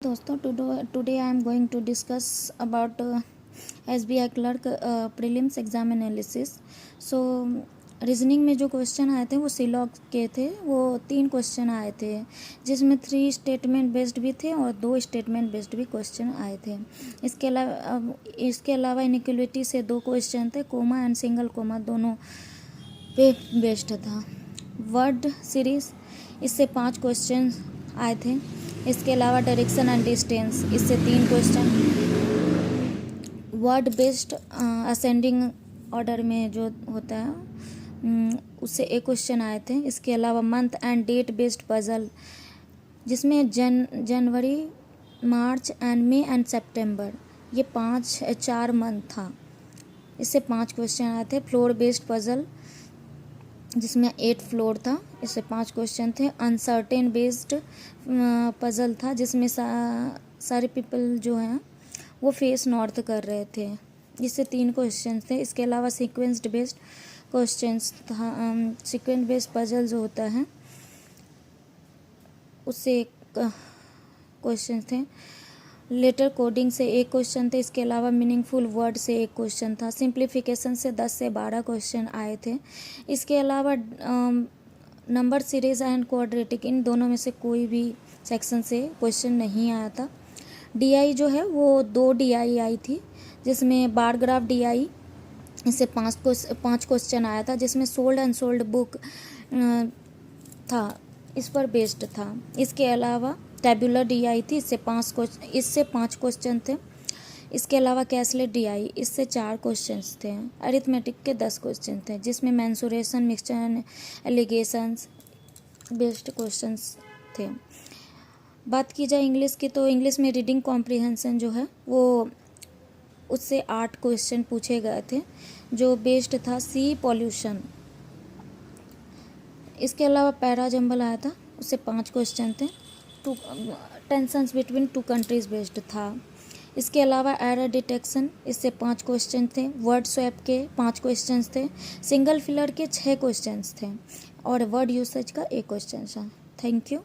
दोस्तों today I am going to discuss about SBI clerk prelims exam analysis. So reasoning में जो question आए थे वो सीलॉग के थे। वो 3 क्वेश्चन आए थे जिसमें 3 स्टेटमेंट बेस्ड भी थे और 2 स्टेटमेंट बेस्ड भी क्वेश्चन आए थे। इसके अलावा इनइक्वलिटी से 2 क्वेश्चन थे, कोमा एंड सिंगल कोमा दोनों पे बेस्ड था। वर्ड सीरीज इससे 5 क्वेश्चन आए थे। इसके अलावा डायरेक्शन एंड डिस्टेंस इससे 3 question, word based ascending order में जो होता है उससे 1 क्वेश्चन आए थे। इसके अलावा month and date based puzzle जिसमें जनवरी, मार्च एंड मई एंड सितंबर ये 4 मंथ था, इससे 5 क्वेश्चन आए थे। फ्लोर बेस्ड पजल जिसमें 8 फ्लोर था, इससे 5 क्वेश्चन थे। अनसर्टेन बेस्ड पजल था जिसमें सारे पीपल जो हैं वो फेस नॉर्थ कर रहे थे, जिससे 3 क्वेश्चन थे। इसके अलावा सीक्वेंस्ड बेस्ड क्वेश्चंस था। सीक्वेंस बेस्ड पजल जो होता है उससे 1 क्वेश्चन थे। लेटर कोडिंग से 1 क्वेश्चन थे। इसके अलावा मीनिंगफुल वर्ड से 1 क्वेश्चन था। सिंप्लीफिकेशन से 10 से 12 क्वेश्चन आए थे। इसके अलावा number series and quadratic in दोनों में से कोई भी सेक्शन से क्वेश्चन नहीं आया था। DI जो है वो 2 DI आई थी, जिसमें बार ग्राफ DI इससे 5 क्वेश्चन आया था, जिसमें सोल्ड अनसोल्ड बुक था, इस पर बेस्ड था। इसके अलावा टेबुलर DI थी, इससे 5 क्वेश्चन थे। इसके अलावा कैशलेट DI इससे 4 क्वेश्चंस थे। अरिथमेटिक के 10 क्वेश्चन थे, जिसमें mensuration, mixture and allegations based questions थे। बात की जाए इंग्लिश की, तो इंग्लिश में रीडिंग कॉम्प्रिहेंशन जो है वो उससे 8 क्वेश्चन पूछे गए थे, जो बेस्ड था सी पॉल्यूशन। इसके अलावा पैरा जंबल आया था, उससे 5 क्वेश्चन थे। टेंशंस बिटवीन 2 कंट्रीज बेस्ड था। इसके अलावा एरर डिटेक्शन इससे 5 क्वेश्चन थे। वर्ड स्वैप के 5 क्वेश्चन थे। सिंगल फिलर के 6 क्वेश्चन थे और वर्ड यूसेज का 1 क्वेश्चन था। Thank you.